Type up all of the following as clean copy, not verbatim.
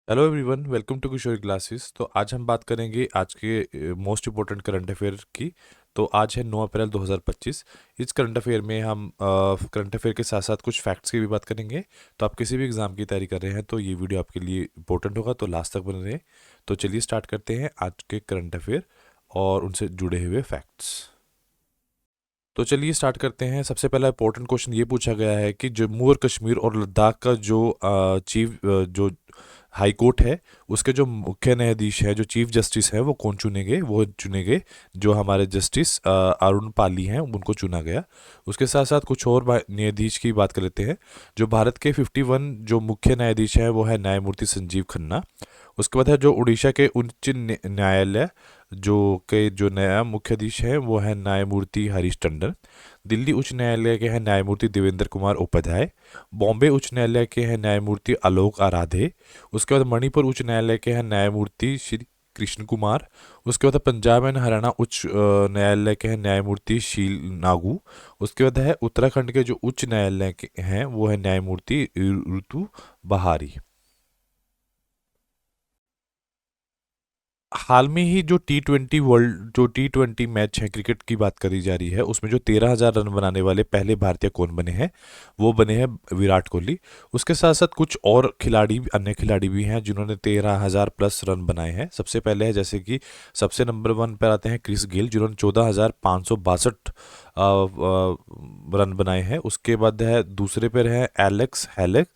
Hello everyone, welcome to Kishore classes. तो आज हम बात करेंगे आज के मोस्ट इम्पोर्टेंट करंट अफेयर की। तो आज है 9 अप्रैल 2025। इस करंट अफेयर में हम करंट अफेयर के साथ साथ कुछ फैक्ट्स की भी बात करेंगे। तो आप किसी भी एग्जाम की तैयारी कर रहे हैं तो ये वीडियो आपके लिए इंपॉर्टेंट होगा, तो लास्ट तक बने रहें। तो चलिए स्टार्ट करते हैं आज के करंट अफेयर और उनसे जुड़े हुए फैक्ट्स। तो चलिए स्टार्ट करते हैं। सबसे पहला इंपॉर्टेंट क्वेश्चन ये पूछा गया है कि जम्मू और कश्मीर और लद्दाख का जो जो हाई कोर्ट है, उसके जो मुख्य न्यायाधीश हैं, जो चीफ जस्टिस हैं, वो कौन चुनेंगे? वो चुनेंगे जो हमारे जस्टिस अरुण पाली हैं, उनको चुना गया। उसके साथ साथ कुछ और न्यायाधीश की बात कर लेते हैं। जो भारत के 51 जो मुख्य न्यायाधीश हैं वो है न्यायमूर्ति संजीव खन्ना। उसके बाद है जो उड़ीसा के उच्च न्यायालय जो नया मुख्याधीश हैं वो है न्यायमूर्ति हरीश टंडन। दिल्ली उच्च न्यायालय के हैं न्यायमूर्ति देवेंद्र कुमार उपाध्याय। बॉम्बे उच्च न्यायालय के हैं न्यायमूर्ति आलोक आराधे। उसके बाद मणिपुर उच्च न्यायालय के हैं न्यायमूर्ति श्री कृष्ण कुमार। उसके बाद पंजाब एंड हरियाणा उच्च न्यायालय के हैं न्यायमूर्ति शील नागू। उसके बाद है उत्तराखंड के जो उच्च न्यायालय के हैं वो है न्यायमूर्ति ऋतु बहारी। हाल में ही जो टी20 मैच है क्रिकेट की बात करी जा रही है, उसमें जो 13,000 रन बनाने वाले पहले भारतीय कौन बने हैं? वो बने हैं विराट कोहली। उसके साथ साथ कुछ और अन्य खिलाड़ी भी हैं जिन्होंने 13,000 प्लस रन बनाए हैं। सबसे पहले है जैसे कि सबसे नंबर 1 पर आते हैं क्रिस गेल, जिन्होंने 14,562 रन बनाए हैं। उसके बाद है दूसरे पर है एलेक्स हेलेक्स,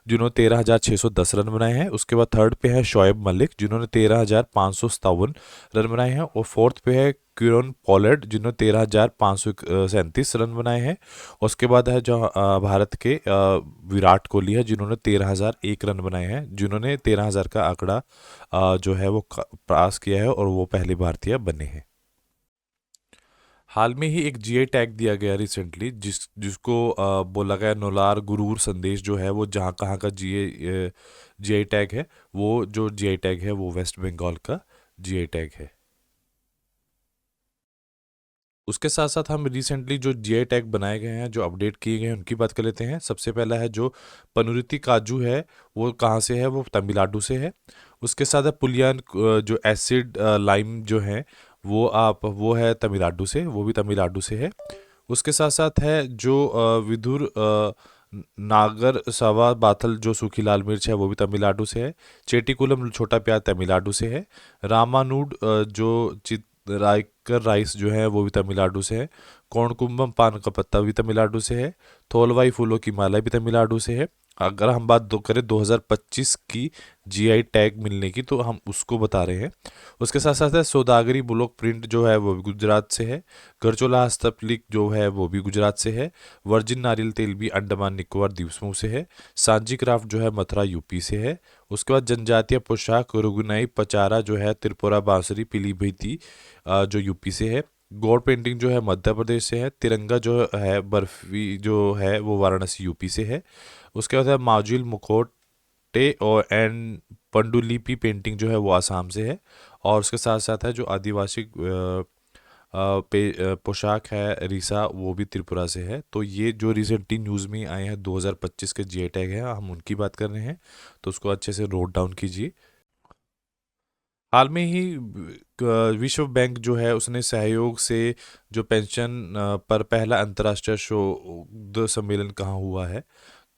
जिन्होंने 13,610 रन बनाए हैं। उसके बाद थर्ड पे है शोएब मलिक, जिन्होंने 13,557 रन बनाए हैं। और फोर्थ पे है क्यूरन पॉलर्ड, जिन्होंने 13,537 रन बनाए हैं। उसके बाद है जो भारत के विराट कोहली है, जिन्होंने 13,001 रन बनाए हैं, जिन्होंने 13,000 का आंकड़ा जो है वो पास किया है और वो पहले भारतीय बने हैं। हाल में ही एक जीआई टैग दिया गया रिसेंटली, जिसको बोला गया नोलार गुरूर संदेश जो है वो जहाँ कहाँ का जीआई टैग है। वो जो जीआई टैग है वो वेस्ट बंगाल का जीआई टैग है। उसके साथ साथ हम रिसेंटली जो जीआई टैग बनाए गए हैं, जो अपडेट किए गए हैं, उनकी बात कर लेते हैं। सबसे पहला है जो पनुरिति काजू है, वो कहाँ से है? वो तमिलनाडु से है। उसके साथ है पुलियान जो एसिड लाइम जो है वो है तमिलनाडु से, वो भी तमिलनाडु से है। उसके साथ साथ है जो विदुर नागर सवा बाथल जो सूखी लाल मिर्च है, वो भी तमिलनाडु से है। चेटीकुलम छोटा प्याज तमिलनाडु से है। रामानूड जो चित रायकर राइस जो है वो भी तमिलनाडु से है। कौणकुंबम पान का पत्ता भी तमिलनाडु से है। थोलवाई फूलों की माला भी तमिलनाडु से है। अगर हम बात करें 2025 की जीआई टैग मिलने की, तो हम उसको बता रहे हैं। उसके साथ साथ है सौदागरी ब्लॉक प्रिंट जो है वो भी गुजरात से है। गरचोला हस्तलिख जो है वो भी गुजरात से है। वर्जिन नारियल तेल भी अंडमान निकोबार द्वीप समूह से है। सांची क्राफ्ट जो है मथुरा यूपी से है। उसके बाद जनजातीय पोशाक रुगुनाई पचारा जो है त्रिपुरा बांसुरी पीलीभीती जो यूपी से है। गौड़ पेंटिंग जो है मध्य प्रदेश से है। तिरंगा जो है बर्फी जो है वो वाराणसी यूपी से है। उसके बाद है माजुल मुखौटे और एंड पंडुलिपि पेंटिंग जो है वो आसाम से है। और उसके साथ साथ है जो आदिवासी पोशाक है रीसा, वो भी त्रिपुरा से है। तो ये जो रिसेंटली न्यूज़ में आए हैं 2025 के जीआई टैग हैं, हम उनकी बात कर रहे हैं। तो उसको अच्छे से नोट डाउन कीजिए। हाल में ही विश्व बैंक जो है उसने सहयोग से जो पेंशन पर पहला अंतर्राष्ट्रीय शोध सम्मेलन कहाँ हुआ है?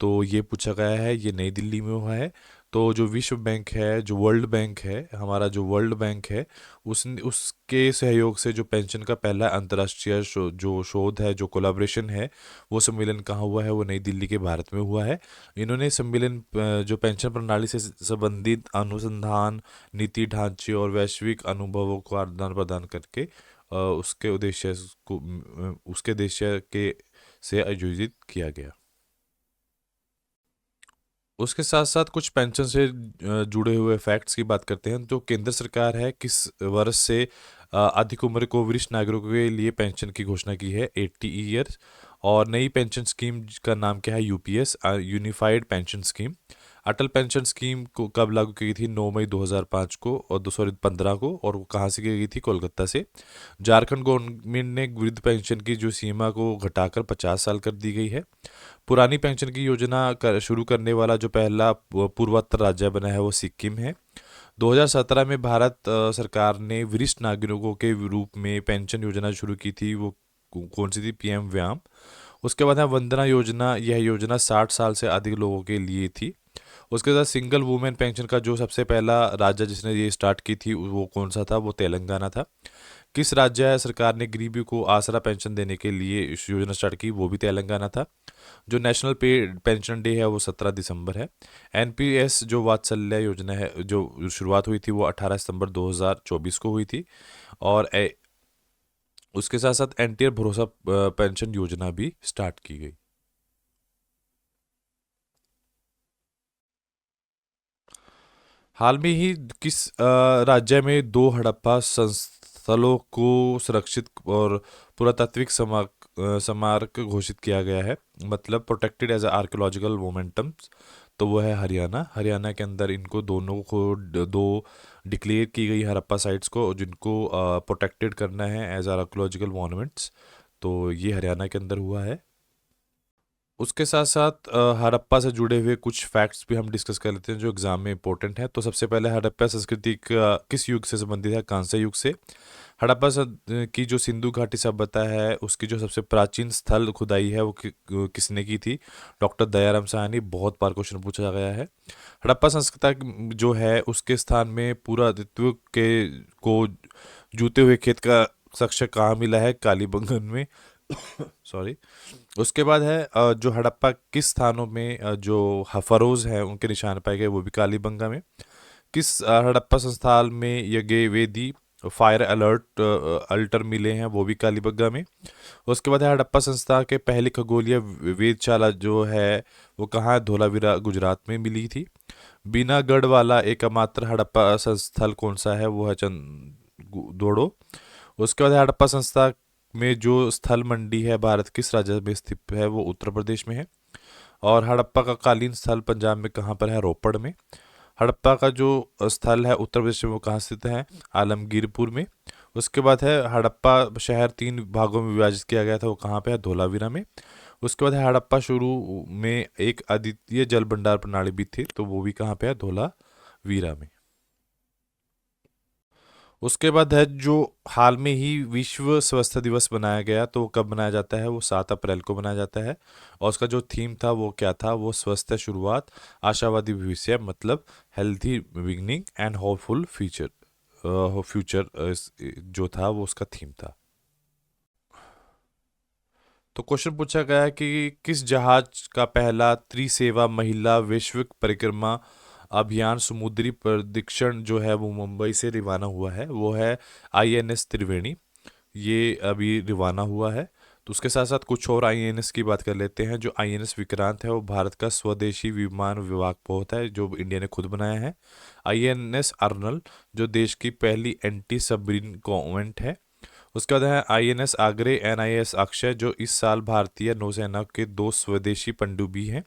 तो ये पूछा गया है, ये नई दिल्ली में हुआ है। तो जो विश्व बैंक है, जो वर्ल्ड बैंक है, हमारा जो वर्ल्ड बैंक है, उसके सहयोग से जो पेंशन का पहला अंतर्राष्ट्रीय जो शोध है, जो कोलैबोरेशन है, वो सम्मेलन कहाँ हुआ है? वो नई दिल्ली के भारत में हुआ है। इन्होंने सम्मेलन जो पेंशन प्रणाली से संबंधित अनुसंधान, नीति ढांचे और वैश्विक अनुभवों को आदान प्रदान करके उसके उद्देश्य के से आयोजित किया गया। उसके साथ साथ कुछ पेंशन से जुड़े हुए फैक्ट्स की बात करते हैं। तो केंद्र सरकार है किस वर्ष से अधिक उम्र को वरिष्ठ नागरिकों के लिए पेंशन की घोषणा की है? 80 ईयर्स। और नई पेंशन स्कीम का नाम क्या है? UPS unified pension scheme. Atal pension scheme को कब लागू की गई थी? 9 मई 2005 को, और 2015 को, और वो कहाँ से की गई थी? कोलकाता से। झारखंड गवर्नमेंट ने वृद्ध पेंशन की जो सीमा को घटाकर 50 साल कर दी गई है। पुरानी पेंशन की योजना शुरू करने वाला जो पहला पूर्वोत्तर राज्य बना है वो सिक्किम है। 2017 में भारत सरकार ने वरिष्ठ नागरिकों के रूप में पेंशन योजना शुरू की थी, वो कौन सी थी? पीएम व्याम। उसके बाद है वंदना योजना, यह योजना 60 साल से अधिक लोगों के लिए थी। उसके बाद सिंगल वुमेन पेंशन का जो सबसे पहला राज्य जिसने ये स्टार्ट की थी वो कौन सा था? वो तेलंगाना था। किस राज्य सरकार ने गरीबी को आसरा पेंशन देने के लिए इस योजना स्टार्ट की? वो भी तेलंगाना था। जो नेशनल पे पेंशन डे है वो 17 दिसंबर है। एनपीएस जो वात्सल्य योजना है, जो शुरुआत हुई थी वो 18 सितंबर 2024 को हुई थी। और उसके साथ साथ एनटीआर भरोसा पेंशन योजना भी स्टार्ट की गई। हाल में ही किस राज्य में दो हड़प्पा संस्थलों को सुरक्षित और पुरातात्विक स्मारक घोषित किया गया है, मतलब प्रोटेक्टेड एज आर्कियोलॉजिकल मोमेंटम्स? तो वो है हरियाणा। हरियाणा के अंदर इनको दोनों को दो डिक्लेयर की गई हड़प्पा साइट्स को, जिनको प्रोटेक्टेड करना है एज आर्कियोलॉजिकल मॉन्यूमेंट्स। तो ये हरियाणा के अंदर हुआ है। उसके साथ साथ हड़प्पा से जुड़े हुए कुछ फैक्ट्स भी हम डिस्कस कर लेते हैं जो एग्जाम में इंपॉर्टेंट है। तो सबसे पहले हड़प्पा संस्कृति का किस युग से संबंधित है? कांस्य युग से। की जो सिंधु घाटी सभ्यता है उसकी जो सबसे प्राचीन स्थल खुदाई है वो किसने की थी? डॉक्टर दयाराम साहनी। बहुत बार क्वेश्चन पूछा गया है। हड़प्पा संस्कृति जो है उसके स्थान में पुरातत्व के को जूते हुए खेत का साक्ष्य कहाँ मिला है? कालीबंगन में। सॉरी। उसके बाद है जो हड़प्पा किस स्थानों में जो फरोज हैं उनके निशान पाए गए? वो भी कालीबंगा में। किस हड़प्पा संस्थान में यज्ञ वेदी फायर अलर्ट अल्टर मिले हैं? वो भी कालीबंगा में। उसके बाद है हड़प्पा संस्था के पहली खगोलीय वेधशाला जो है वो कहाँ है? धोलावीरा गुजरात में मिली थी। बीनागढ़ वाला एकमात्र हड़प्पा संस्थल कौन सा है? वो है चंदोड़ो। उसके बाद है हड़प्पा संस्था में जो स्थल मंडी है भारत किस राज्य में स्थित है? वो उत्तर प्रदेश में है। और हड़प्पा का कालीन स्थल पंजाब में कहाँ पर है? रोपड़ में। हड़प्पा का जो स्थल है उत्तर प्रदेश में वो कहाँ स्थित है? आलमगीरपुर में। उसके बाद है हड़प्पा शहर 3 भागों में विभाजित किया गया था, वो कहाँ पे है? धोलावीरा में। उसके बाद है हड़प्पा शुरू में एक अद्वितीय जल भंडार प्रणाली भी थी, तो वो भी कहाँ पे है? धोलावीरा में। उसके बाद है जो हाल में ही विश्व स्वास्थ्य दिवस बनाया गया, तो वो कब मनाया जाता है? वो 7 अप्रैल को मनाया जाता है। और उसका जो थीम था वो क्या था? वो स्वस्थ शुरुआत आशावादी भविष्य, मतलब healthy beginning and hopeful future. Future जो था वो उसका थीम था। तो क्वेश्चन पूछा गया है कि किस जहाज का पहला त्रिसेवा महिला वैश्विक परिक्रमा अभियान समुद्री प्रदिक्षण जो है वो मुंबई से रवाना हुआ है? वो है आईएनएस त्रिवेणी। ये अभी रवाना हुआ है। तो उसके साथ साथ कुछ और आईएनएस की बात कर लेते हैं। जो आईएनएस विक्रांत है वो भारत का स्वदेशी विमान विभाग पोत है जो इंडिया ने खुद बनाया है। आईएनएस अर्नल जो देश की पहली एंटी सबमरीन कॉन्वेंट है। उसके बाद है आईएनएस आगरे एनआईएस अक्षय जो इस साल भारतीय नौसेना के 2 स्वदेशी पनडुब्बी हैं।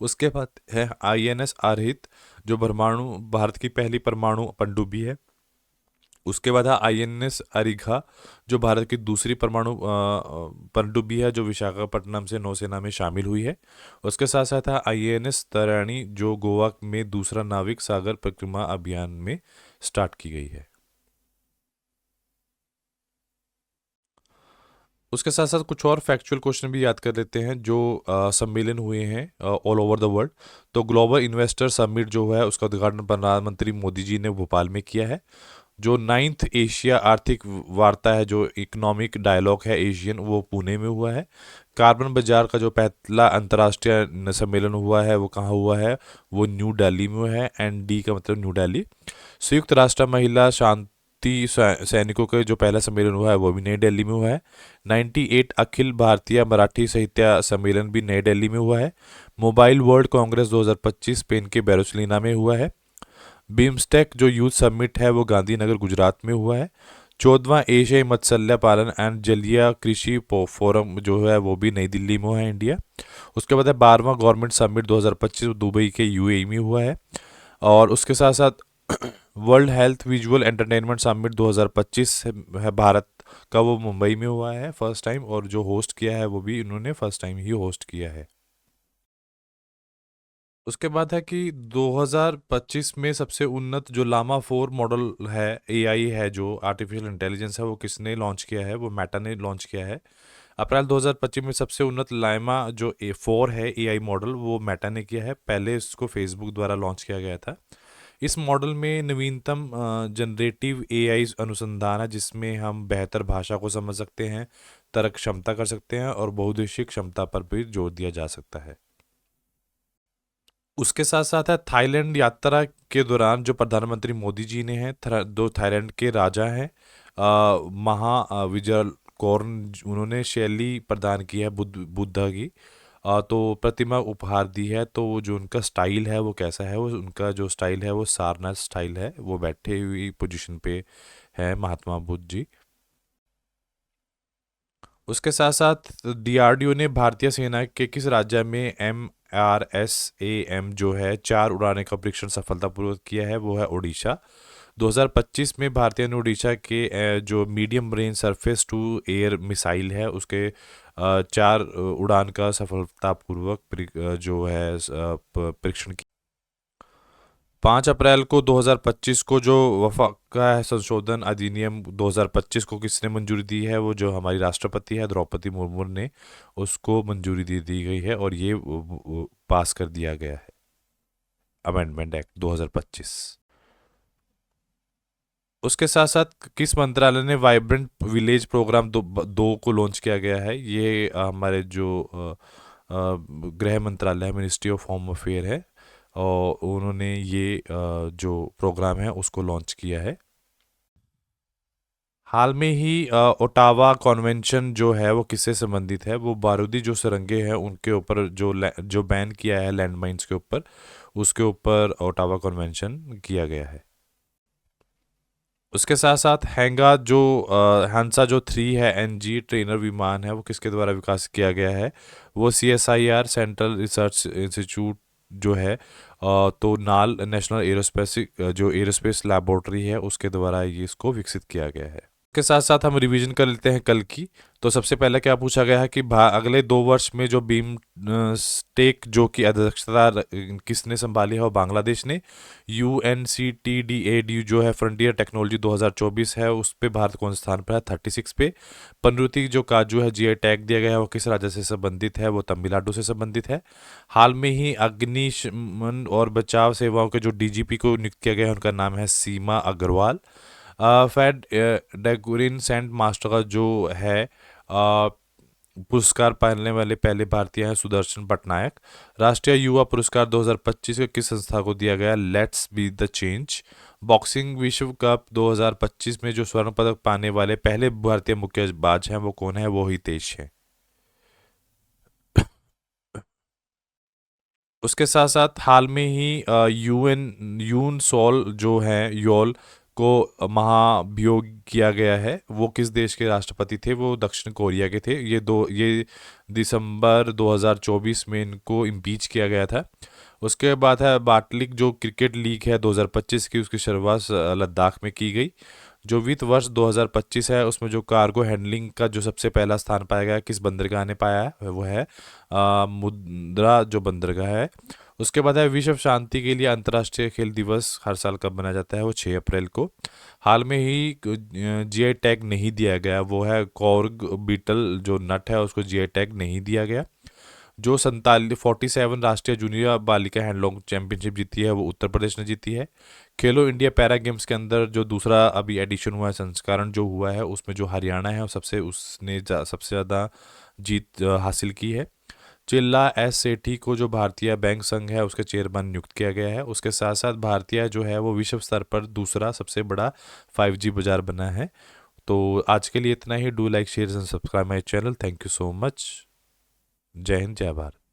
उसके बाद है आईएनएस आरहित जो परमाणु भारत की पहली परमाणु पनडुब्बी है। उसके बाद है आईएनएस अरिघा जो भारत की दूसरी परमाणु पनडुब्बी है जो विशाखापट्टनम से नौसेना में शामिल हुई है। उसके साथ साथ है आईएनएस तराणी जो गोवा में दूसरा नाविक सागर परिक्रमा अभियान में स्टार्ट की गई है। उसके साथ साथ कुछ और फैक्चुअल क्वेश्चन भी याद कर लेते हैं जो सम्मेलन हुए हैं ऑल ओवर द वर्ल्ड। तो ग्लोबल इन्वेस्टर समिट जो है उसका उद्घाटन प्रधानमंत्री मोदी जी ने भोपाल में किया है। जो 9th एशिया आर्थिक वार्ता है जो इकोनॉमिक डायलॉग है एशियन, वो पुणे में हुआ है। कार्बन बाजार का जो पहला अंतर्राष्ट्रीय सम्मेलन हुआ है वो कहाँ हुआ है? वो न्यू दिल्ली में है। एंड डी का मतलब न्यू दिल्ली। संयुक्त राष्ट्र महिला शांति सैनिकों के जो पहला सम्मेलन हुआ है वो भी नई दिल्ली में हुआ है। 98 अखिल भारतीय मराठी साहित्य सम्मेलन भी नई दिल्ली में हुआ है। मोबाइल वर्ल्ड कांग्रेस 2025 स्पेन के बैरोसलिना में हुआ है। बिम्स्टेक जो यूथ समिट है वो गांधीनगर गुजरात में हुआ है। 14वां एशियाई मत्स्य पालन एंड जलीय कृषि फोरम जो है वो भी नई दिल्ली में है, इंडिया। उसके बाद है 12वां गवर्नमेंट समिट 2025 दुबई के यूएई में हुआ है। और उसके साथ साथ world health visual entertainment summit 2025 है भारत का, वो मुंबई में हुआ है फर्स्ट टाइम, और जो होस्ट किया है वो भी इन्होंने फर्स्ट टाइम ही होस्ट किया है। उसके बाद है कि 2025 में सबसे उन्नत जो लामा 4 मॉडल है, एआई है, जो आर्टिफिशियल इंटेलिजेंस है, वो किसने लॉन्च किया है? वो मेटा ने लॉन्च किया है। अप्रैल 2025 में सबसे उन्नत लामा जो A4 है एआई मॉडल, वो मेटा ने किया है। पहले इसको फेसबुक द्वारा लॉन्च किया गया था। इस मॉडल में नवीनतम जनरेटिव एआई अनुसंधान है, जिसमें हम बेहतर भाषा को समझ सकते हैं, तर्क क्षमता कर सकते हैं, और बहुउद्देशीय क्षमता पर भी जोर दिया जा सकता है। उसके साथ साथ है थाईलैंड यात्रा के दौरान जो प्रधानमंत्री मोदी जी ने हैं, दो थाईलैंड के राजा हैं, महा विजय कौर्न, उन्होंने शैली प्रदान की है बुद्धा की, तो प्रतिमा उपहार दी है। तो वो जो उनका स्टाइल है वो कैसा है? वो उनका जो स्टाइल है वो सारनाथ स्टाइल है, वो बैठे हुई पोजीशन पे है महात्मा बुद्ध जी। उसके साथ साथ डीआरडीओ ने भारतीय सेना के किस राज्य में MRSAM जो है 4 उड़ाने का परीक्षण सफलतापूर्वक किया है? वो है ओडिशा। 2025 में भारतीय ने ओडिशा के जो medium range surface to air missile है उसके 4 उड़ान का सफलतापूर्वक जो है परीक्षण। 5 अप्रैल को 2025 को जो वफाका है संशोधन अधिनियम 2025 को किसने मंजूरी दी है? वो जो हमारी राष्ट्रपति है द्रौपदी मुर्मू ने उसको मंजूरी दे दी गई है, और ये पास कर दिया गया है, अमेंडमेंट एक्ट 2025। उसके साथ साथ किस मंत्रालय ने वाइब्रेंट विलेज प्रोग्राम दो को लॉन्च किया गया है? ये हमारे जो गृह मंत्रालय है, मिनिस्ट्री ऑफ होम अफेयर है, और उन्होंने ये जो प्रोग्राम है उसको लॉन्च किया है। हाल में ही ओटावा कॉन्वेंशन जो है वो किससे संबंधित है? वो बारूदी जो सुरंगें हैं उनके ऊपर जो बैन किया है लैंड माइंस के ऊपर, उसके ऊपर ओटावा कॉन्वेंशन किया गया है। उसके साथ साथ हंसा जो 3 है NG ट्रेनर विमान है, वो किसके द्वारा विकास किया गया है? वो CSIR सेंट्रल रिसर्च इंस्टीट्यूट जो है तो नाल नेशनल एरोस्पेस जो एरोस्पेस लेबोरेटरी है उसके द्वारा ये इसको विकसित किया गया है। के साथ साथ हम रिवीजन कर लेते हैं कल की। तो सबसे पहले क्या पूछा गया है कि अगले 2 वर्ष में जो बीम स्टेक जो की अध्यक्षता किसने संभाली है? और बांग्लादेश ने। UNCTAD जो है फ्रंटियर टेक्नोलॉजी 2024 है, उस पे भारत कौन स्थान पर है? 36 पे। पनरुति जो काजू है GI टैग दिया गया है, वो किस राज्य से संबंधित है? वो तमिलनाडु से संबंधित है। हाल में ही अग्निशमन और बचाव सेवाओं के जो DGP को नियुक्त किया गया है उनका नाम है सीमा अग्रवाल। फैड डेगुरिन सेंट मास्टर का जो है पुरस्कार पाने वाले पहले भारतीय हैं सुदर्शन पटनायक। राष्ट्रीय युवा पुरस्कार 2025 को किस संस्था को दिया गया? Let's be the change. Boxing विश्व कप 2025 में जो स्वर्ण पदक पाने वाले पहले भारतीय मुक्केबाज हैं वो कौन है? वो हितेश है। उसके साथ साथ हाल में ही यून सॉल जो है योल को महाभियोग किया गया है, वो किस देश के राष्ट्रपति थे? वो दक्षिण कोरिया के थे। ये दिसंबर 2024 में इनको इम्पीच किया गया था। उसके बाद है बाटलिक जो क्रिकेट लीग है 2025 की, उसकी शुरुआत लद्दाख में की गई। जो वित्त वर्ष 2025 है उसमें जो कार्गो हैंडलिंग का जो सबसे पहला स्थान पाया गया किस बंदरगाह ने पाया है? वो है मुद्रा जो बंदरगाह है। उसके बाद है विश्व शांति के लिए अंतर्राष्ट्रीय खेल दिवस हर साल कब मनाया जाता है? वो 6 अप्रैल को। हाल में ही GI टैग नहीं दिया गया, वो है कॉर्ग बीटल जो नट है उसको GI टैग नहीं दिया गया। जो 47 राष्ट्रीय जूनियर बालिका हैंडलॉन्ग चैंपियनशिप जीती है वो उत्तर प्रदेश ने जीती है। खेलो इंडिया पैरा गेम्स के अंदर जो दूसरा अभी एडिशन हुआ है, संस्करण जो हुआ है, उसमें जो हरियाणा है उसने सबसे ज़्यादा जीत हासिल की है। चिल्ला S सेठी को जो भारतीय बैंक संघ है उसके चेयरमैन नियुक्त किया गया है। उसके साथ साथ भारतीय जो है वो विश्व स्तर पर दूसरा सबसे बड़ा 5G बाजार बना है। तो आज के लिए इतना ही। Do like share and subscribe my channel. Thank you so much. जय हिंद, जय भारत।